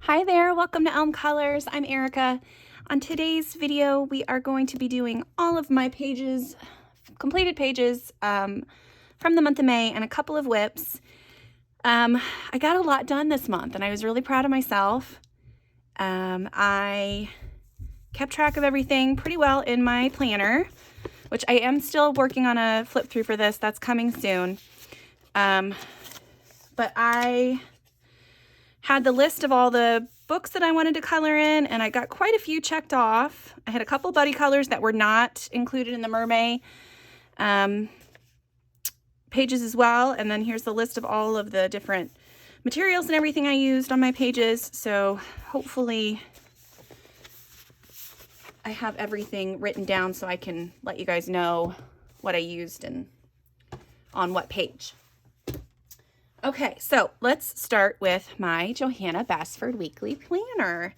Hi there, welcome to Elm Colors. I'm Erica. On today's video, we are going to be doing all of my pages, completed pages from the month of May and a couple of whips. I got a lot done this month and I was really proud of myself. I kept track of everything pretty well in my planner, which I am still working on a flip through for this. That's coming soon. But I had the list of all the books that I wanted to color in, and I got quite a few checked off. I had a couple buddy colors that were not included in the Mermaid pages as well. And then here's the list of all of the different materials and everything I used on my pages. So hopefully I have everything written down so I can let you guys know what I used and on what page. Okay, so let's start with my Johanna Basford Weekly Planner.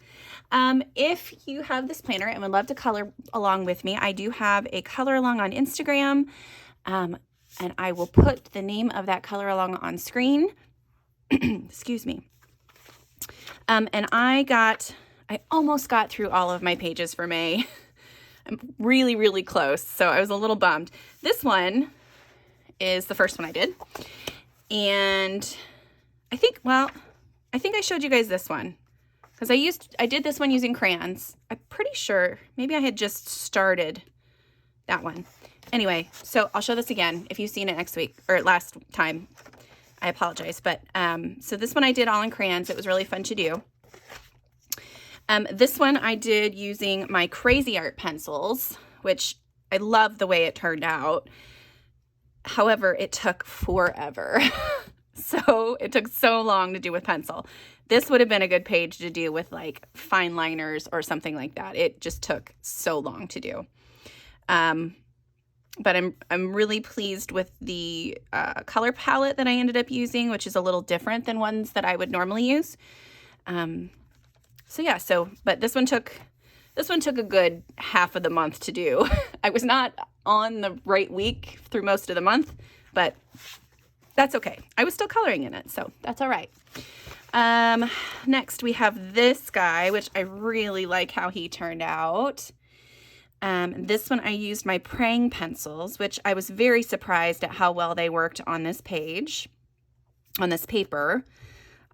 If you have this planner and would love to color along with me, I do have a color along on Instagram, and I will put the name of that color along on screen. Excuse me. And I almost got through all of my pages for May. I'm really, really close, so I was a little bummed. This one is the first one I did. And I think I showed you guys this one because I did this one using crayons. I'm pretty sure maybe I had just started that one. Anyway, so I'll show this again. If you've seen it next week or last time, I apologize. But so this one I did all in crayons. It was really fun to do. This one I did using my Crazy Art pencils, which I love the way it turned out. However, it took forever. So it took so long to do with pencil. This would have been a good page to do with like fine liners or something like that. It just took so long to do. But I'm really pleased with the color palette that I ended up using, which is a little different than ones that I would normally use. But this one took a good half of the month to do. I was not on the right week through most of the month, but that's okay. I was still coloring in it, so that's all right. Next we have this guy, which I really like how he turned out. This one I used my praying pencils, which I was very surprised at how well they worked on this page, on this paper.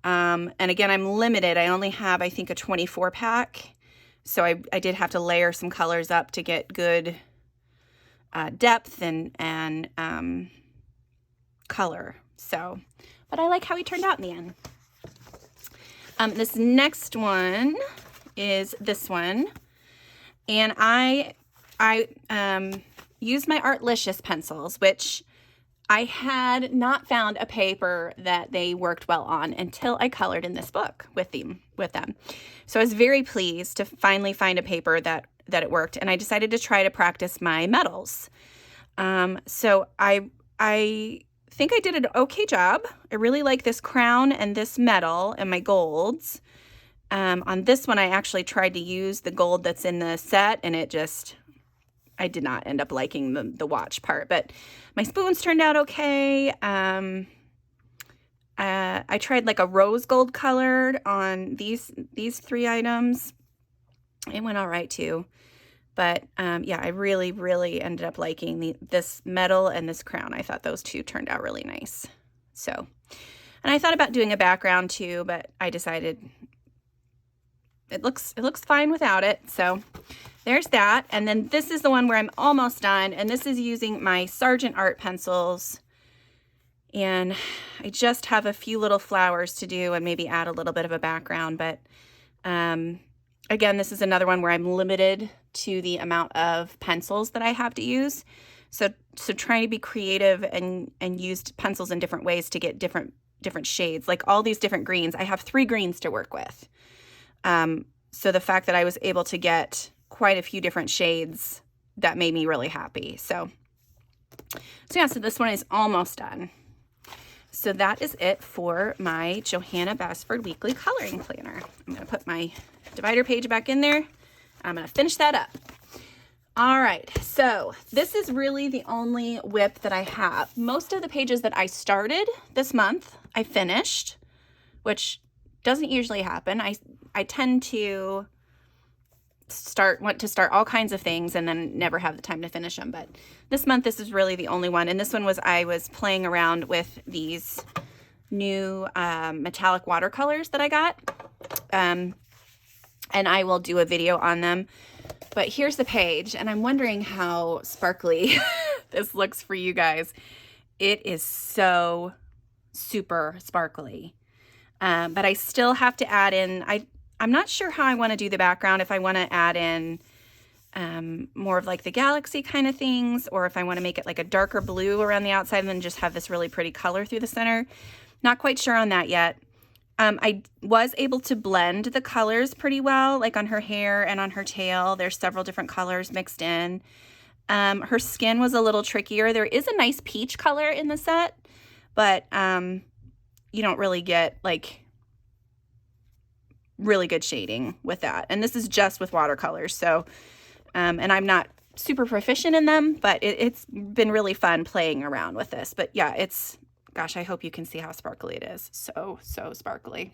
And again, I'm limited. I only have, I think, a 24 pack. So I did have to layer some colors up to get good depth and color. So, but I like how he turned out in the end. This next one is this one. And I used my Artlicious pencils, which I had not found a paper that they worked well on until I colored in this book with them. So I was very pleased to finally find a paper that it worked, and I decided to try to practice my metals. So I think I did an okay job. I really like this crown and this metal and my golds. On this one, I actually tried to use the gold that's in the set, and I did not end up liking the watch part, but my spoons turned out okay. I tried like a rose gold colored on these three items. It went all right too. But yeah, I really, really ended up liking this metal and this crown. I thought those two turned out really nice. So, and I thought about doing a background too, but I decided it looks fine without it. So there's that. And then this is the one where I'm almost done. And this is using my Sargent Art pencils. And I just have a few little flowers to do and maybe add a little bit of a background. But again, this is another one where I'm limited to the amount of pencils that I have to use. So trying to be creative and use pencils in different ways to get different shades. Like all these different greens. I have 3 greens to work with. So the fact that I was able to get quite a few different shades, that made me really happy. So yeah, so this one is almost done. So that is it for my Johanna Basford Weekly Coloring Planner. I'm going to put my divider page back in there. I'm going to finish that up. All right, so this is really the only whip that I have. Most of the pages that I started this month, I finished, which doesn't usually happen. I tend to want to start all kinds of things and then never have the time to finish them. But this month, this is really the only one. And this one was, I was playing around with these new metallic watercolors that I got. And I will do a video on them. But here's the page, and I'm wondering how sparkly this looks for you guys. It is so super sparkly. But I still have to add in, I'm not sure how I want to do the background, if I want to add in more of like the galaxy kind of things, or if I want to make it like a darker blue around the outside and then just have this really pretty color through the center. Not quite sure on that yet. I was able to blend the colors pretty well, like on her hair and on her tail. There's several different colors mixed in. Her skin was a little trickier. There is a nice peach color in the set, but you don't really get like really good shading with that. And this is just with watercolors. So, and I'm not super proficient in them, but it's been really fun playing around with this. But yeah, it's, gosh, I hope you can see how sparkly it is. So, so sparkly.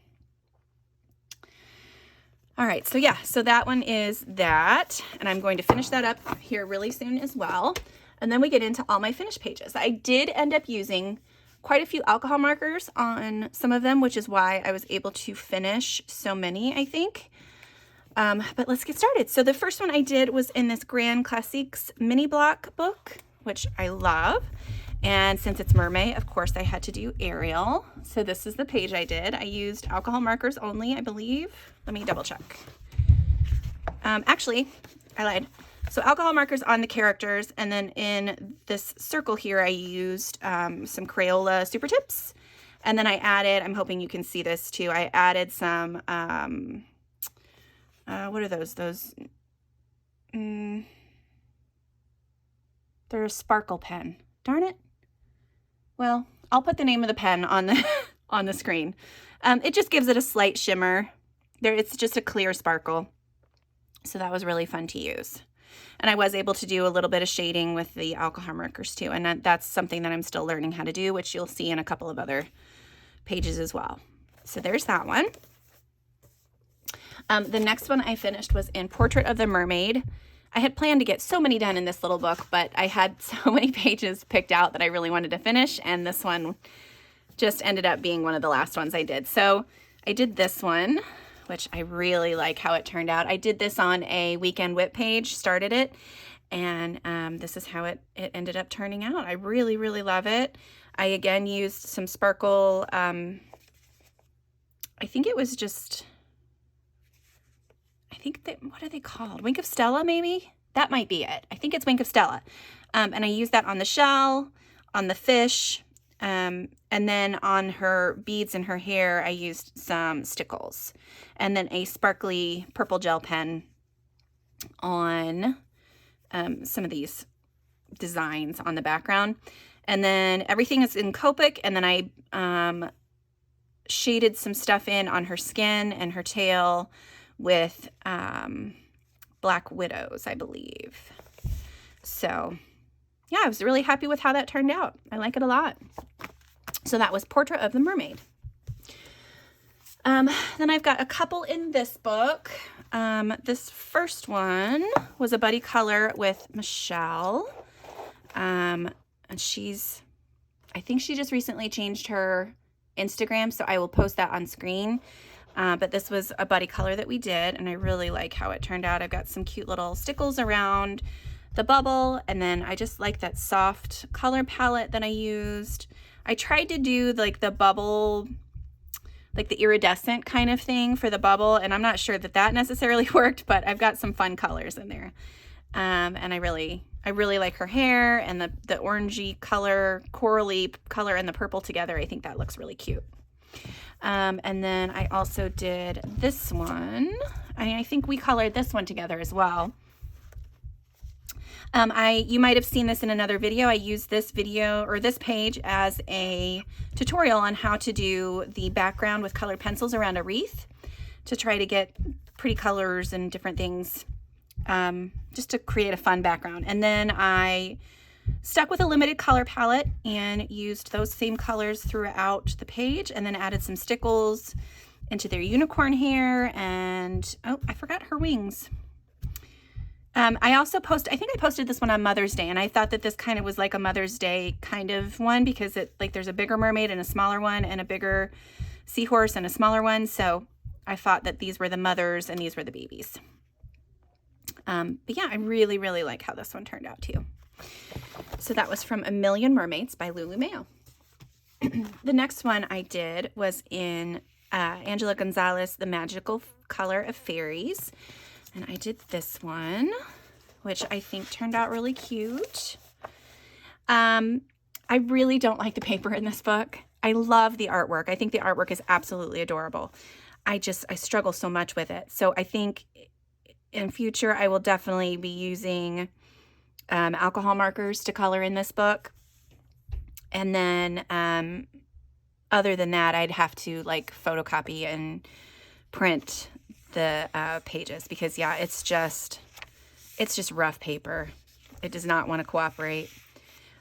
All right, so yeah, so that one is that, and I'm going to finish that up here really soon as well. And then we get into all my finished pages. I did end up using quite a few alcohol markers on some of them, which is why I was able to finish so many, I think. But let's get started. So the first one I did was in this Grand Classiques mini block book, which I love. And since it's Mermaid, of course, I had to do Ariel. So this is the page I did. I used alcohol markers only, I believe. Let me double check. Actually, I lied. So alcohol markers on the characters, and then in this circle here, I used some Crayola Super Tips. And then I added, I'm hoping you can see this too, I added some, what are those? They're a sparkle pen. Darn it. Well, I'll put the name of the pen on the on the screen. It just gives it a slight shimmer. It's just a clear sparkle. So that was really fun to use. And I was able to do a little bit of shading with the alcohol markers too. And that's something that I'm still learning how to do, which you'll see in a couple of other pages as well. So there's that one. The next one I finished was in Portrait of the Mermaid. I had planned to get so many done in this little book, but I had so many pages picked out that I really wanted to finish, and this one just ended up being one of the last ones I did. So I did this one, which I really like how it turned out. I did this on a weekend whip page, started it, and this is how it ended up turning out. I really, really love it. I again used some sparkle, I think it was just, what are they called? Wink of Stella, maybe? That might be it. I think it's Wink of Stella. And I used that on the shell, on the fish, and then on her beads in her hair, I used some stickles. And then a sparkly purple gel pen on some of these designs on the background. And then everything is in Copic, and then I shaded some stuff in on her skin and her tail with Black Widows, I believe. So yeah, I was really happy with how that turned out. I like it a lot. So that was Portrait of the Mermaid. Then I've got a couple in this book. This first one was a buddy color with Michelle. And I think she just recently changed her Instagram, so I will post that on screen. But this was a buddy color that we did, and I really like how it turned out. I've got some cute little stickles around the bubble, and then I just like that soft color palette that I used. I tried to do like the bubble, like the iridescent kind of thing for the bubble, and I'm not sure that that necessarily worked, but I've got some fun colors in there. And I really like her hair and the orangey color, corally color, and the purple together. I think that looks really cute. And then I also did this one. I think we colored this one together as well. You might have seen this in another video. I used this video or this page as a tutorial on how to do the background with colored pencils around a wreath to try to get pretty colors and different things, just to create a fun background. And then I stuck with a limited color palette and used those same colors throughout the page, and then added some stickles into their unicorn hair and and oh, I forgot her wings. I also I think I posted this one on Mother's Day, and I thought that this kind of was like a Mother's Day kind of one because there's a bigger mermaid and a smaller one, and a bigger seahorse and a smaller one. So I thought that these were the mothers and these were the babies. But yeah, I really, really like how this one turned out too. So that was from A Million Mermaids by Lulu Mayo. The next one I did was in Angela Gonzalez, The Magical Color of Fairies. And I did this one, which I think turned out really cute. I really don't like the paper in this book. I love the artwork. I think the artwork is absolutely adorable. I struggle so much with it. So I think in future I will definitely be using alcohol markers to color in this book. And then other than that, I'd have to like photocopy and print the pages because yeah, it's just rough paper. It does not want to cooperate.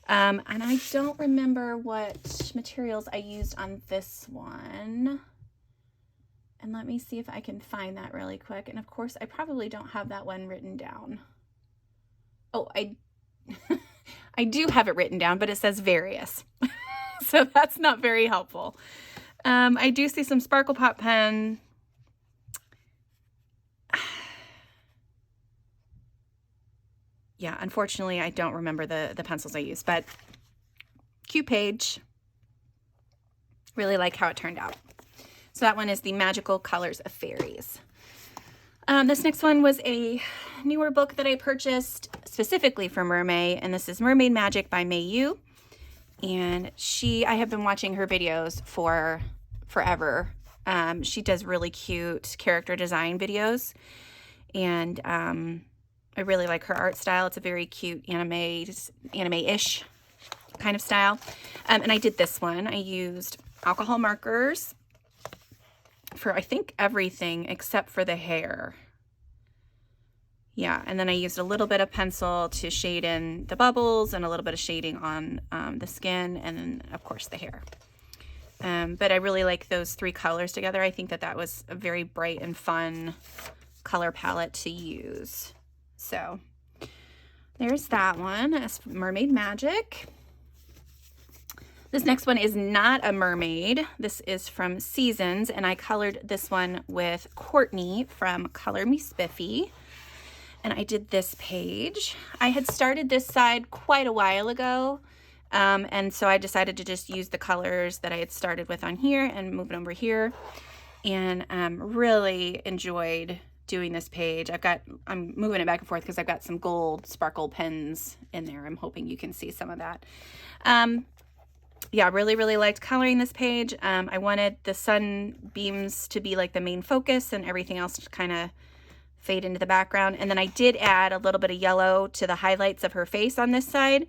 And I don't remember what materials I used on this one. And let me see if I can find that really quick. And of course, I probably don't have that one written down. Oh, I do have it written down, but it says various. So that's not very helpful. I do see some Sparkle Pop pen. Yeah, unfortunately, I don't remember the pencils I used, but cute page. Really like how it turned out. So that one is The Magical Colors of Fairies. This next one was a newer book that I purchased specifically for Mermaid, and this is Mermaid Magic by Mei Yu. And I have been watching her videos for forever. She does really cute character design videos, and I really like her art style. It's a very cute anime-ish kind of style. And I did this one. I used alcohol markers for, I think, everything except for the hair. Yeah, and then I used a little bit of pencil to shade in the bubbles and a little bit of shading on the skin and then, of course, the hair. But I really like those three colors together. I think that was a very bright and fun color palette to use. So there's that one. That's Mermaid Magic. This next one is not a mermaid. This is from Seasons, and I colored this one with Courtney from Color Me Spiffy. And I did this page. I had started this side quite a while ago, and so I decided to just use the colors that I had started with on here and move it over here. And really enjoyed doing this page. I'm moving it back and forth because I've got some gold sparkle pens in there. I'm hoping you can see some of that. Yeah, really, really liked coloring this page. I wanted the sunbeams to be like the main focus and everything else to kind of fade into the background. And then I did add a little bit of yellow to the highlights of her face on this side.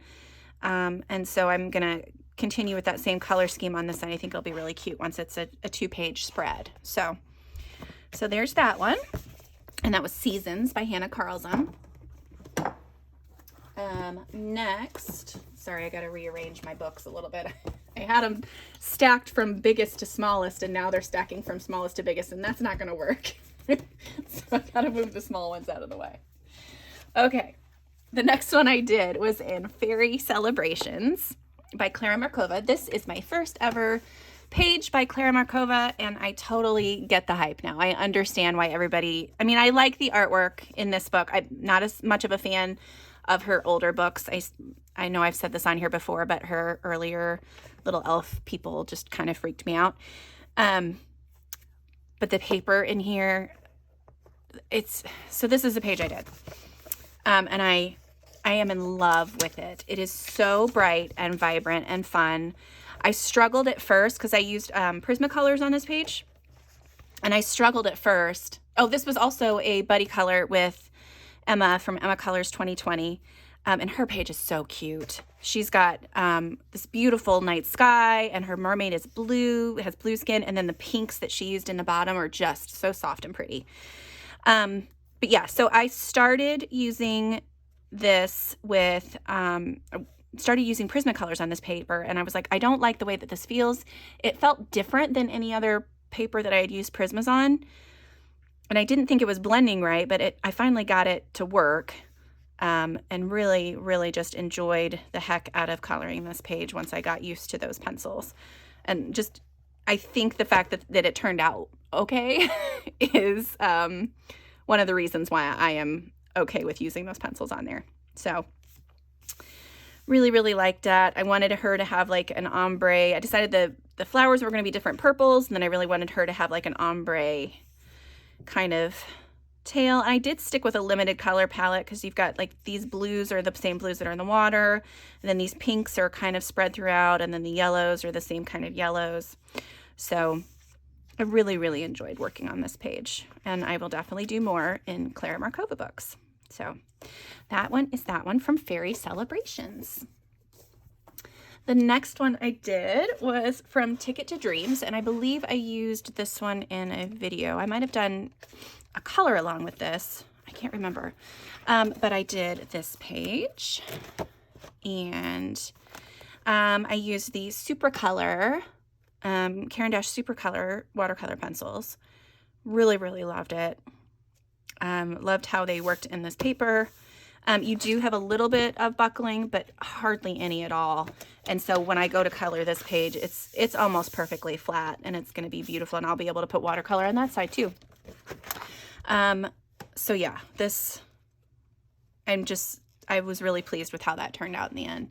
And so I'm going to continue with that same color scheme on this side. I think it'll be really cute once it's a 2-page spread. So there's that one. And that was Seasons by Hannah Carlson. Next, sorry, I got to rearrange my books a little bit. I had them stacked from biggest to smallest, and now they're stacking from smallest to biggest, and that's not going to work. So I got to move the small ones out of the way. Okay, the next one I did was in Fairy Celebrations by Clara Markova. This is my first ever page by Clara Markova, and I totally get the hype now. I understand why everybody, I mean, I like the artwork in this book. I'm not as much of a fan of her older books. I know I've said this on here before, but her earlier little elf people just kind of freaked me out. But the paper in here, so this is the page I did. And I am in love with it. It is so bright and vibrant and fun. I struggled at first because I used Prismacolors on this page. And I struggled at first. Oh, this was also a buddy color with Emma from Emma Colors 2020. And her page is so cute. She's got this beautiful night sky, and her mermaid is blue. It has blue skin, and then the pinks that she used in the bottom are just so soft and pretty. But yeah, so I started using this with, started using Prismacolors on this paper, and I was like, I don't like the way that this feels. It felt different than any other paper that I had used Prismas on. and I didn't think it was blending right, but I finally got it to work. And really, really just enjoyed the heck out of coloring this page once I got used to those pencils. And just, I think the fact that it turned out okay is one of the reasons why I am okay with using those pencils on there. So really, really liked that. I wanted her to have like an ombre. I decided the flowers were going to be different purples, and then I really wanted her to have like an ombre kind of tail. I did stick with a limited color palette because you've got like these blues are the same blues that are in the water, and then these pinks are kind of spread throughout, and then the yellows are the same kind of yellows. So I really, really enjoyed working on this page, and I will definitely do more in Clara Markova books. So that one is that one from Fairy Celebrations. The next one I did was from Ticket to Dreams, and I believe I used this one in a video. I might have done a color along with this. I can't remember. But I did this page, and I used the Super Color, Caran d'Ache Super Color watercolor pencils. Really, really loved it. Loved how they worked in this paper. You do have a little bit of buckling, but hardly any at all. And so when I go to color this page, it's almost perfectly flat, and it's going to be beautiful, and I'll be able to put watercolor on that side too. So yeah, I was really pleased with how that turned out in the end.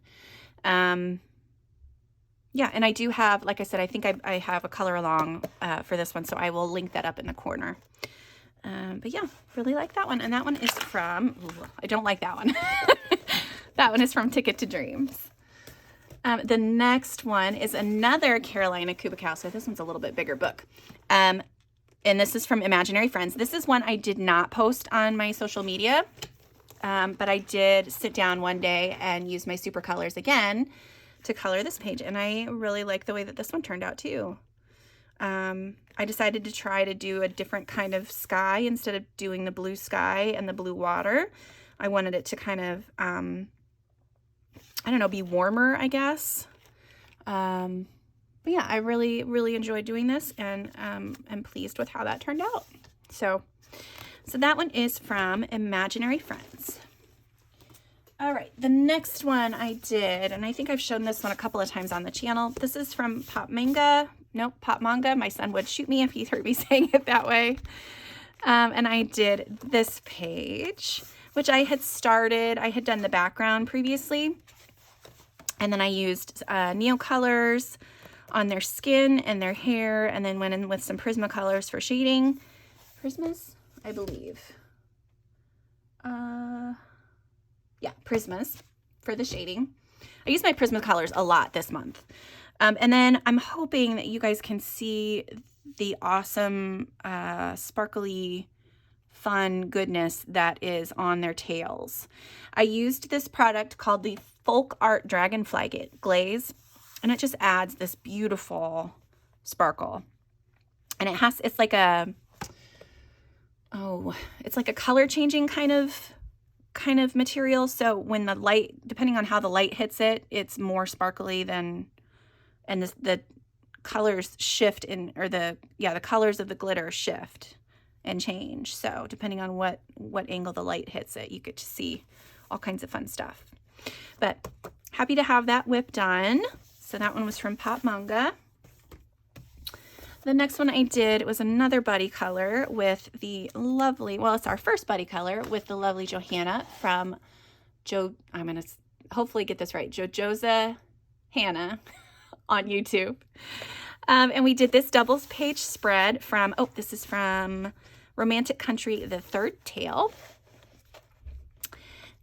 Yeah, and I do have, like I said, I think I have a color along for this one, so I will link that up in the corner. But yeah, really like that one. And that one is from, I don't like that one. That one is from Ticket to Dreams. The next one is another Carolina Koopa Cow. So this one's a little bit bigger book. And this is from Imaginary Friends. This is one I did not post on my social media, but I did sit down one day and use my super colors again to color this page. And I really like the way that this one turned out too. I decided to try to do a different kind of sky instead of doing the blue sky and the blue water. I wanted it to kind of, I don't know, be warmer, I guess. But yeah, I really, really enjoyed doing this, and I'm pleased with how that turned out. So that one is from Imaginary Friends. All right, the next one I did, and I think I've shown this one a couple of times on the channel. This is from Pop Manga. Nope, Pop Manga. My son would shoot me if he heard me saying it that way. And I did this page, which I had started. I had done the background previously, and then I used Neo colors on their skin and their hair, and then went in with some Prisma colors for shading. Prismas, I believe. Yeah, Prismas for the shading. I use my Prisma colors a lot this month. And then I'm hoping that you guys can see the awesome, sparkly, fun goodness that is on their tails. I used this product called the Folk Art Dragonfly Glaze, and it just adds this beautiful sparkle. And it's like a color changing kind of material. So when the light, depending on how the light hits it, it's more sparkly than, and the colors shift the colors of the glitter shift and change. So depending on what angle the light hits it, you get to see all kinds of fun stuff. But happy to have that whip done. So that one was from Pop Manga. The next one I did was another buddy color with the lovely, well, it's our first buddy color with the lovely Johanna from I'm going to hopefully get this right, Jojoza Hannah on YouTube. And we did this doubles page spread from, this is from Romantic Country, The Third Tale.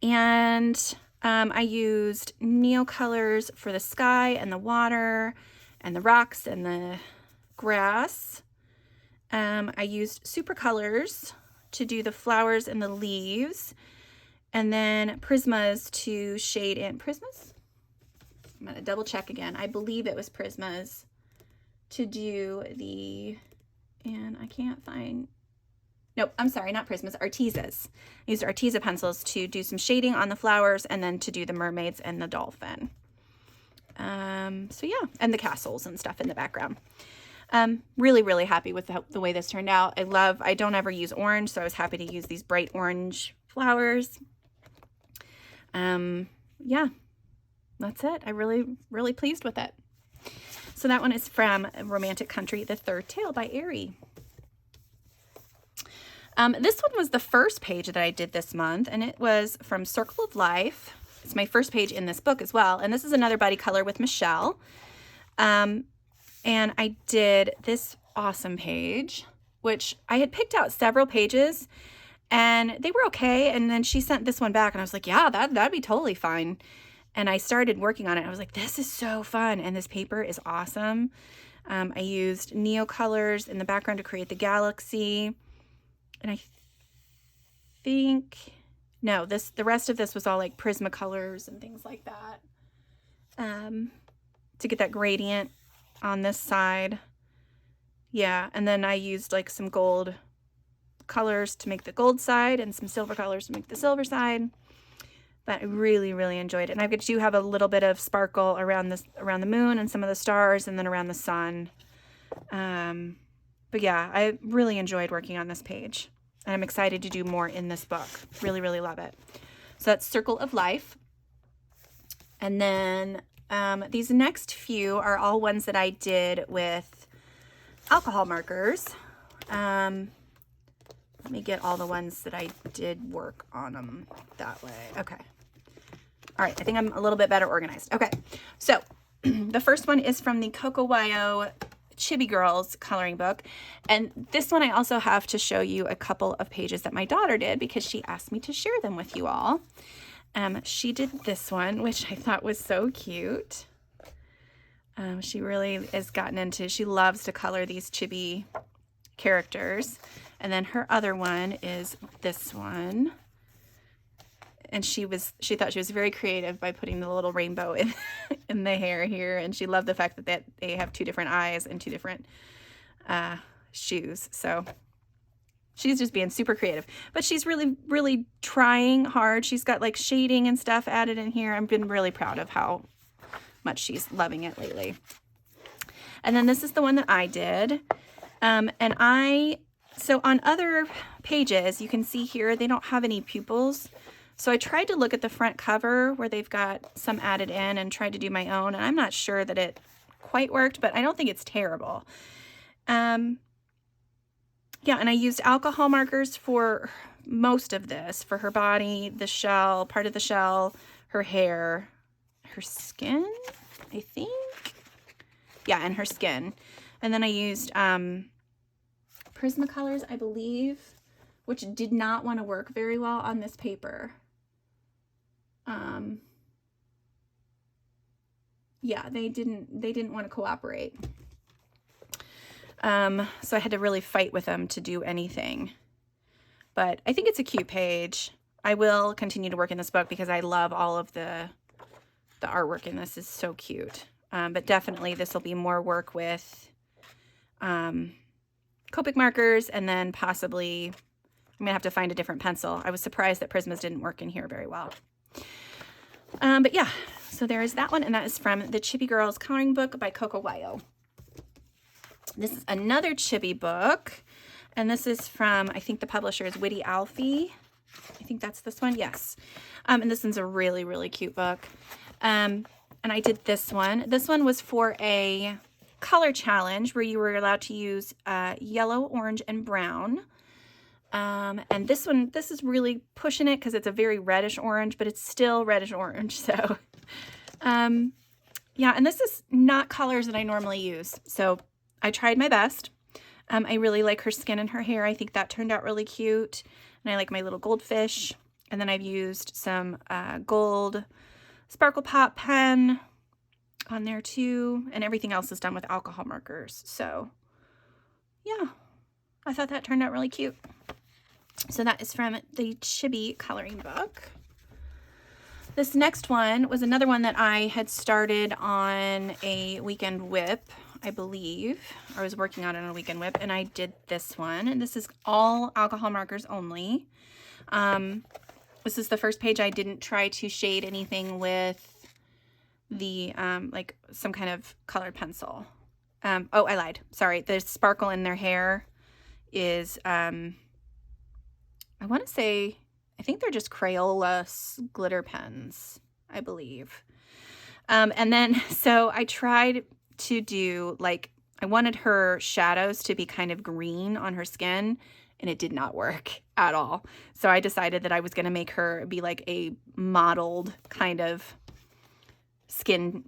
And I used Neo colors for the sky and the water and the rocks and the grass. I used super colors to do the flowers and the leaves, and then Prismas to shade in. Prismas? I'm going to double check again. I believe it was Prismas to do and I can't find, nope, I'm sorry, not Prismas, Artezas. I used Arteza pencils to do some shading on the flowers, and then to do the mermaids and the dolphin. So yeah, and the castles and stuff in the background. Really, really happy with the way this turned out. I don't ever use orange, so I was happy to use these bright orange flowers. Yeah, that's it. I really pleased with it. So that one is from Romantic Country, The Third Tale by Ariel. This one was the first page that I did this month, and it was from Circle of Life. It's my first page in this book as well, and this is another buddy color with Michelle. And I did this awesome page, which I had picked out several pages, and they were okay, and then she sent this one back, and I was like, yeah, that'd be totally fine. And I started working on it. I was like, this is so fun, and this paper is awesome. I used Neo colors in the background to create the galaxy. And I think, no, the rest of this was all like Prismacolors and things like that, to get that gradient on this side. Yeah, and then I used like some gold colors to make the gold side and some silver colors to make the silver side. But I really, really enjoyed it. And I do have a little bit of sparkle around the moon and some of the stars, and then around the sun. But yeah, I really enjoyed working on this page, and I'm excited to do more in this book. Really, really love it. So that's Circle of Life. And then these next few are all ones that I did with alcohol markers. Let me get all the ones that I did work on them that way. Okay. All right, I think I'm a little bit better organized. Okay, so the first one is from the Koopa Cow Chibi Girls coloring book. And this one I also have to show you a couple of pages that my daughter did because she asked me to share them with you all. She did this one, which I thought was so cute. She really has gotten into, she loves to color these chibi characters. And then her other one is this one. And she thought she was very creative by putting the little rainbow in the hair here. And she loved the fact that they have two different eyes and two different shoes. So she's just being super creative. But she's really, really trying hard. She's got like shading and stuff added in here. I've been really proud of how much she's loving it lately. And then this is the one that I did. So on other pages, you can see here, they don't have any pupils. So I tried to look at the front cover where they've got some added in and tried to do my own. And I'm not sure that it quite worked, but I don't think it's terrible. Yeah, and I used alcohol markers for most of this, for her body, the shell, part of the shell, her hair, her skin, I think. Yeah, and her skin. And then I used Prismacolors, I believe, which did not want to work very well on this paper. Yeah, they didn't want to cooperate. So I had to really fight with them to do anything. But I think it's a cute page. I will continue to work in this book because I love all of the artwork in this. Is so cute. But definitely this will be more work with Copic markers, and then possibly I'm gonna have to find a different pencil. I was surprised that Prismas didn't work in here very well. But yeah, so there is that one, and that is from the Chippy Girls coloring book by Koopa Cow. This is another Chibi book, and this is from, I think the publisher is Witty Alfie. I think that's this one, yes. And this one's a really, really cute book. And I did this one. This one was for a color challenge where you were allowed to use yellow, orange, and brown. And this one, this is really pushing it because it's a very reddish orange, but it's still reddish orange. So, yeah, and this is not colors that I normally use. So I tried my best. I really like her skin and her hair. I think that turned out really cute. And I like my little goldfish. And then I've used some gold Sparkle Pop pen on there too. And everything else is done with alcohol markers. So yeah, I thought that turned out really cute. So that is from the Chibi coloring book. This next one was another one that I had started on a weekend whip, I believe. I was working on it on a weekend whip, and I did this one. And this is all alcohol markers only. This is the first page. I didn't try to shade anything with the, like some kind of colored pencil. Oh, I lied. Sorry. The sparkle in their hair is, I want to say, I think they're just Crayola glitter pens, I believe. And then, so I tried to do, like, I wanted her shadows to be kind of green on her skin, and it did not work at all. So I decided that I was going to make her be like a mottled kind of skin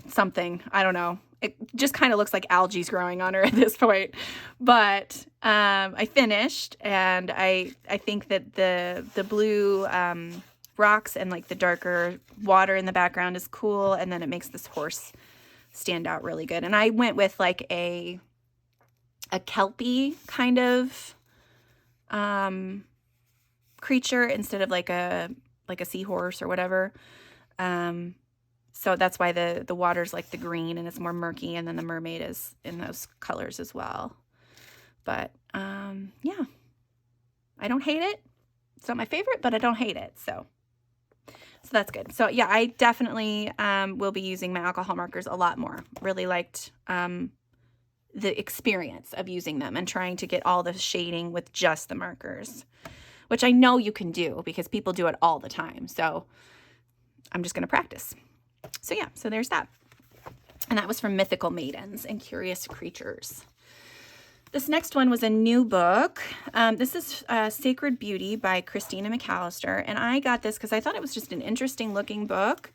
something. I don't know. It just kind of looks like algae's growing on her at this point. But I finished, and I think that the blue rocks and like the darker water in the background is cool, and then it makes this horse stand out really good. And I went with like a kelpie kind of creature instead of like a seahorse or whatever. So that's why the water's like the green and it's more murky, and then the mermaid is in those colors as well. But yeah, I don't hate it. It's not my favorite, but I don't hate it. So that's good. So yeah, I definitely will be using my alcohol markers a lot more. Really liked the experience of using them and trying to get all the shading with just the markers, which I know you can do because people do it all the time. So I'm just going to practice. So yeah, so there's that. And that was from Mythical Maidens and Curious Creatures. This next one was a new book. This is Sacred Beauty by Christina McAllister. And I got this because I thought it was just an interesting looking book.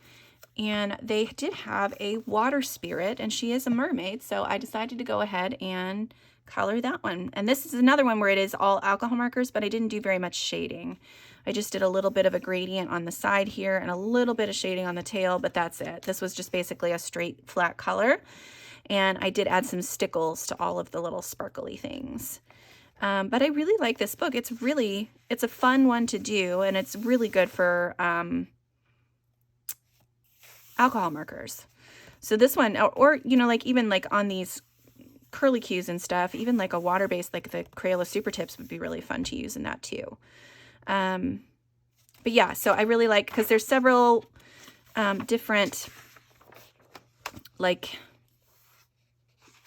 And they did have a water spirit, and she is a mermaid. So I decided to go ahead and color that one. And this is another one where it is all alcohol markers, but I didn't do very much shading. I just did a little bit of a gradient on the side here and a little bit of shading on the tail, but that's it. This was just basically a straight flat color. And I did add some stickles to all of the little sparkly things. But I really like this book. It's a fun one to do, and it's really good for alcohol markers. So this one, or you know, like even like on these curlicues and stuff, even like a water-based, like the Crayola Super Tips would be really fun to use in that too. But yeah, so I really like, because there's several different like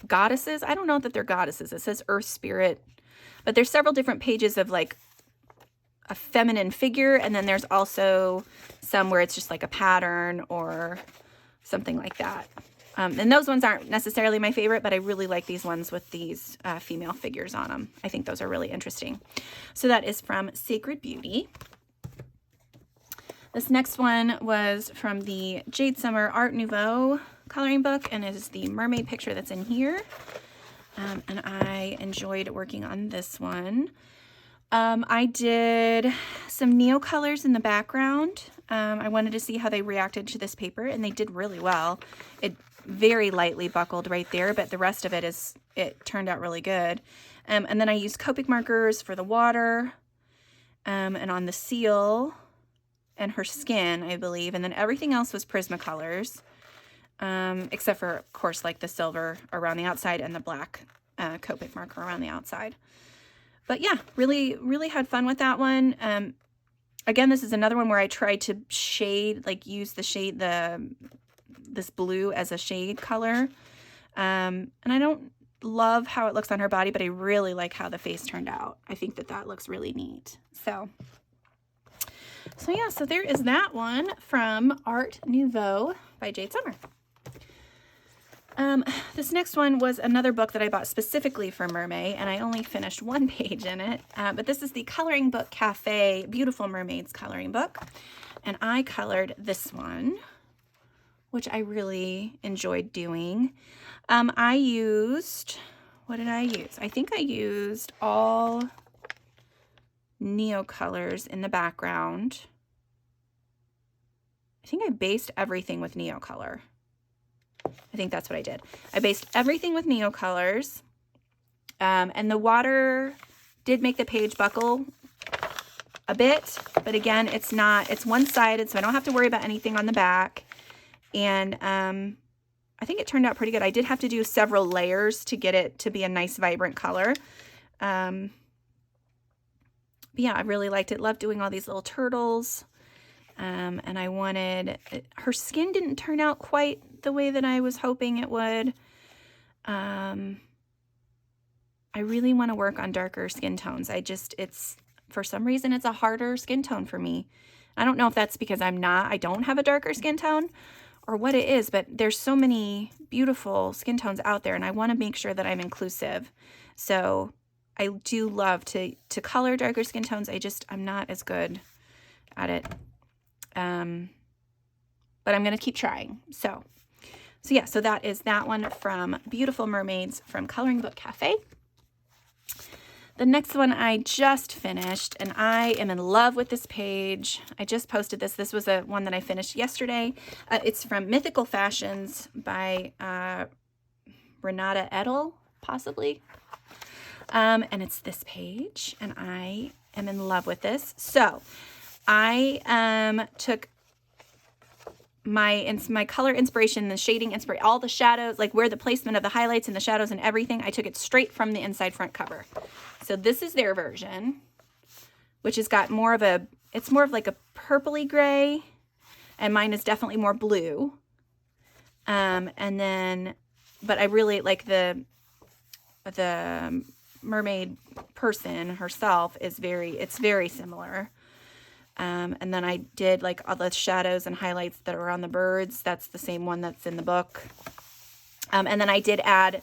goddesses. I don't know that they're goddesses. It says Earth Spirit, but there's several different pages of like a feminine figure, and then there's also some where it's just like a pattern or something like that. And those ones aren't necessarily my favorite, but I really like these ones with these female figures on them. I think those are really interesting. So that is from Sacred Beauty. This next one was from the Jade Summer Art Nouveau coloring book, and it is the mermaid picture that's in here. And I enjoyed working on this one. I did some neo colors in the background. I wanted to see how they reacted to this paper, and they did really well. It very lightly buckled right there, but the rest of it turned out really good. And then I used Copic markers for the water, and on the seal and her skin, I believe. And then everything else was Prismacolors, except for, of course, like the silver around the outside and the black Copic marker around the outside. But yeah, really, really had fun with that one. Again, this is another one where I tried to shade, like use the shade, this blue as a shade color. And I don't love how it looks on her body, but I really like how the face turned out. I think that looks really neat. So yeah, so there is that one from Art Nouveau by Jade Summer. This next one was another book that I bought specifically for Mermaid, and I only finished one page in it. But this is the Coloring Book Cafe Beautiful Mermaids coloring book. And I colored this one, which I really enjoyed doing. I used, what did I use? I think I used all neo colors in the background. I think I based everything with neo color. I think that's what I did. I based everything with neo colors, and the water did make the page buckle a bit, but again, it's one-sided, so I don't have to worry about anything on the back. And I think it turned out pretty good. I did have to do several layers to get it to be a nice, vibrant color. But yeah, I really liked it. Loved doing all these little turtles. And I wanted, her skin didn't turn out quite the way that I was hoping it would. I really want to work on darker skin tones. For some reason, it's a harder skin tone for me. I don't know if that's because I don't have a darker skin tone or what it is, but there's so many beautiful skin tones out there, and I want to make sure that I'm inclusive. So I do love to color darker skin tones. I'm not as good at it. But I'm going to keep trying. So yeah, so that is that one from Beautiful Mermaids from Coloring Book Cafe. The next one I just finished, and I am in love with this page. I just posted this. This was one that I finished yesterday. It's from Mythical Fashions by Renata Edel, possibly. And it's this page, and I am in love with this. So I took my color inspiration, the shading inspiration, all the shadows, like where the placement of the highlights and the shadows and everything, I took it straight from the inside front cover. So this is their version, which has got it's more of like a purpley gray, and mine is definitely more blue. But I really like the mermaid person herself it's very similar. And then I did like all the shadows and highlights that are on the birds. That's the same one that's in the book. And then I did add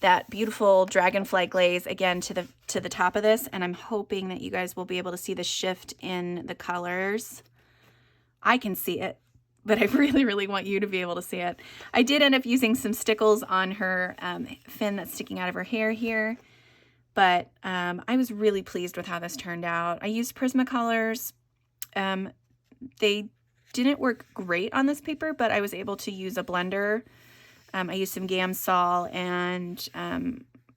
that beautiful dragonfly glaze again to the top of this. And I'm hoping that you guys will be able to see the shift in the colors. I can see it, but I really, really want you to be able to see it. I did end up using some stickles on her fin that's sticking out of her hair here. But I was really pleased with how this turned out. I used Prismacolors. They didn't work great on this paper, but I was able to use a blender. I used some Gamsol and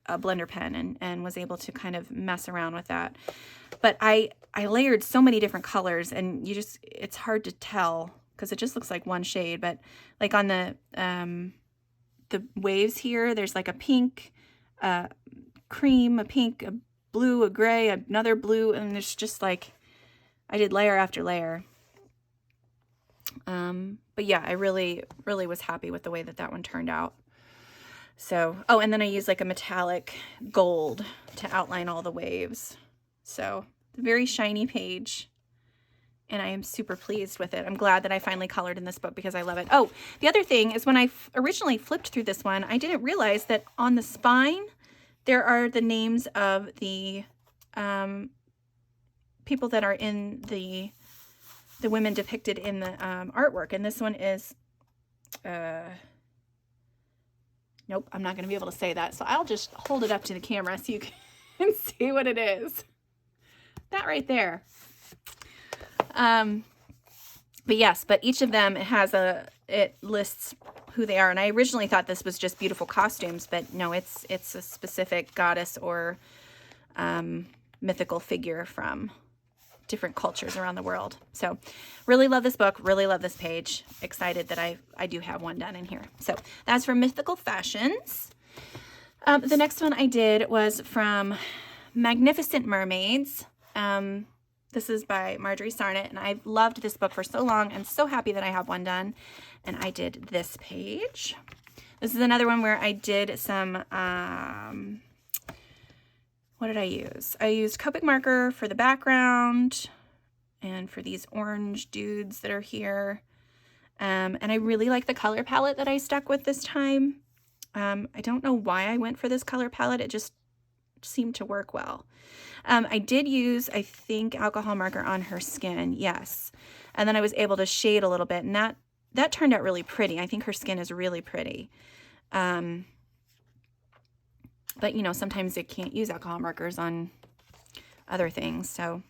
a blender pen and was able to kind of mess around with that. But I layered so many different colors, and it's hard to tell because it just looks like one shade. But like on the waves here, there's like a pink, cream, a pink, a blue, a gray, another blue, and there's just like, I did layer after layer. But yeah, I really, really was happy with the way that one turned out. So, oh, and then I used like a metallic gold to outline all the waves. So, very shiny page. And I am super pleased with it. I'm glad that I finally colored in this book because I love it. Oh, the other thing is when I originally flipped through this one, I didn't realize that on the spine, there are the names of the people that are in the women depicted in the artwork. And this one is, nope, I'm not going to be able to say that. So I'll just hold it up to the camera so you can see what it is. That right there. But yes, but each of them it lists who they are. And I originally thought this was just beautiful costumes, but no, it's a specific goddess or mythical figure from different cultures around the world. So really love this book, really love this page. Excited that I do have one done in here. So that's from Mythical Fashions. The next one I did was from Magnificent Mermaids. This is by Marjorie Sarnett, and I've loved this book for so long and so happy that I have one done. And I did this page. This is another one where I did some, what did I use? I used Copic marker for the background and for these orange dudes that are here. And I really like the color palette that I stuck with this time. I don't know why I went for this color palette. It just seemed to work well. I did use, I think, alcohol marker on her skin. Yes. And then I was able to shade a little bit, and that turned out really pretty. I think her skin is really pretty. But, you know, sometimes they can't use alcohol markers on other things. So,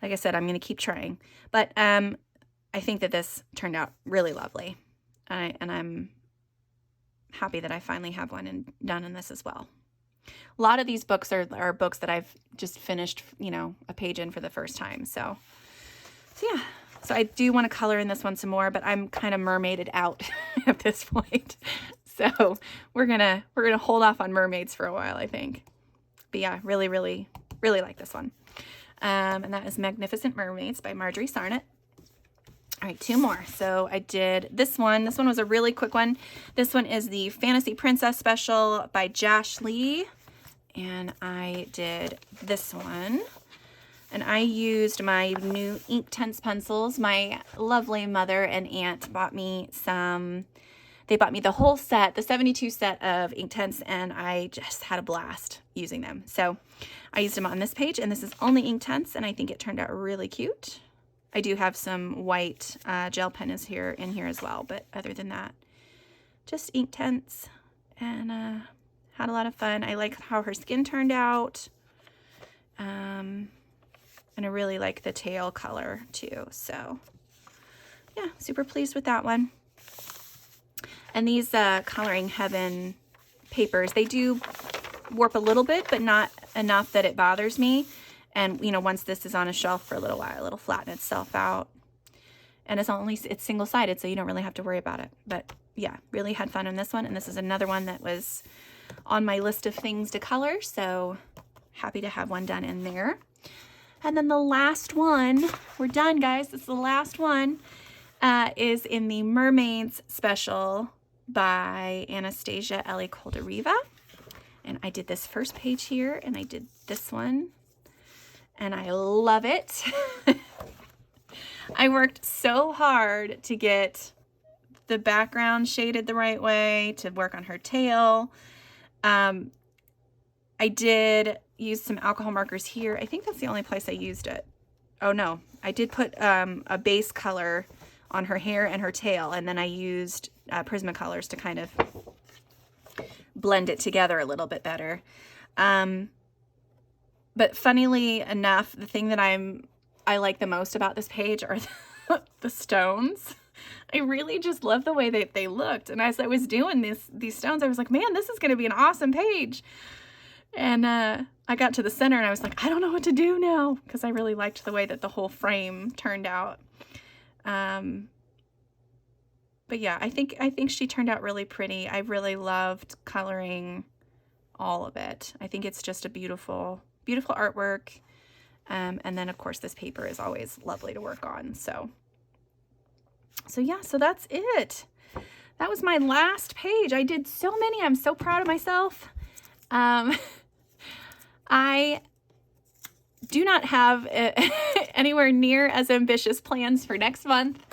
like I said, I'm going to keep trying. But I think that this turned out really lovely. And I'm happy that I finally have one done in this as well. A lot of these books are books that I've just finished, you know, a page in for the first time. So yeah. So I do want to color in this one some more, but I'm kind of mermaided out at this point. So we're gonna hold off on mermaids for a while, I think. But yeah, really, really, really like this one. And that is Magnificent Mermaids by Marjorie Sarnett. All right, 2 more. So I did this one. This one was a really quick one. This one is the Fantasy Princess Special by Josh Lee. And I did this one. And I used my new Inktense pencils. My lovely mother and aunt bought me some. They bought me the whole set, the 72 set of Inktense, and I just had a blast using them. So I used them on this page, and this is only Inktense, and I think it turned out really cute. I do have some white gel pen in here as well, but other than that, just Inktense, and had a lot of fun. I like how her skin turned out, and I really like the tail color too. So yeah, super pleased with that one. And these Coloring Heaven papers, they do warp a little bit, but not enough that it bothers me. And, you know, once this is on a shelf for a little while, it'll flatten itself out. And it's single-sided, so you don't really have to worry about it. But, yeah, really had fun on this one. And this is another one that was on my list of things to color. So, happy to have one done in there. And then the last one, we're done, guys. This is the last one, is in the Mermaids Special by Anastasia Ellie Koldariva. And I did this first page here, and I did this one. And I love it. I worked so hard to get the background shaded the right way, to work on her tail. I did use some alcohol markers here. I think that's the only place I used it. Oh no, I did put a base color on her hair and her tail, and then I used Prismacolors to kind of blend it together a little bit better. But funnily enough, the thing that I like the most about this page are the stones. I really just love the way that they looked. And as I was doing these stones, I was like, man, this is going to be an awesome page. And I got to the center and I was like, I don't know what to do now, because I really liked the way that the whole frame turned out. But yeah, I think she turned out really pretty. I really loved coloring all of it. I think it's just a beautiful artwork. And then of course this paper is always lovely to work on. So yeah, so that's it. That was my last page. I did so many. I'm so proud of myself. I do not have anywhere near as ambitious plans for next month,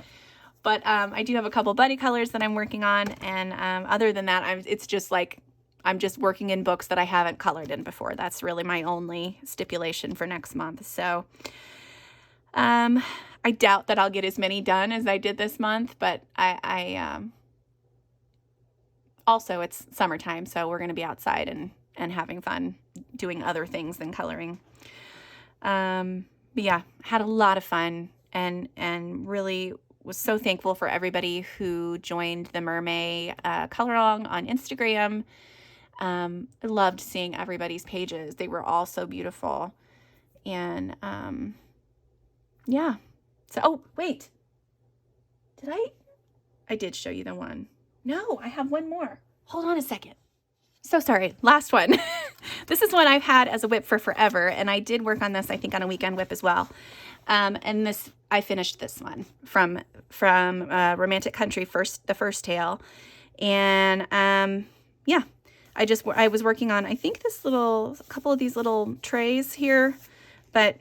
but I do have a couple buddy colors that I'm working on. And other than that, it's just like, I'm just working in books that I haven't colored in before. That's really my only stipulation for next month. So I doubt that I'll get as many done as I did this month, but also it's summertime, so we're going to be outside and having fun doing other things than coloring. But yeah, had a lot of fun and really was so thankful for everybody who joined the Mermaid color along on Instagram. I loved seeing everybody's pages. They were all so beautiful. And yeah. So, oh, wait. Did I did show you the one. No, I have one more. Hold on a second. So sorry. Last one. This is one I've had as a whip for forever. And I did work on this, I think, on a weekend whip as well. And I finished this one from Romantic Country, the first tale. And yeah. I was working on, I think, a couple of these little trays here, but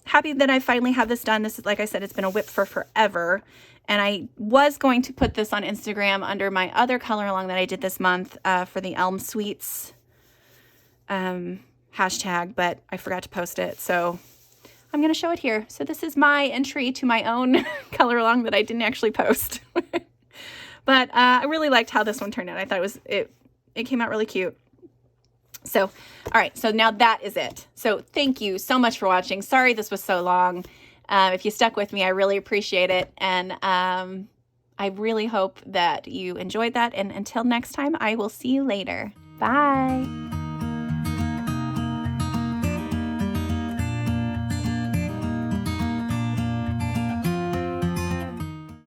happy that I finally have this done. This is, like I said, it's been a whip for forever. And I was going to put this on Instagram under my other color along that I did this month for the Elm Sweets hashtag, but I forgot to post it. So I'm going to show it here. So this is my entry to my own color along that I didn't actually post. But I really liked how this one turned out. I thought it came out really cute. So, all right. So now that is it. So thank you so much for watching. Sorry this was so long. If you stuck with me, I really appreciate it. And I really hope that you enjoyed that. And until next time, I will see you later. Bye.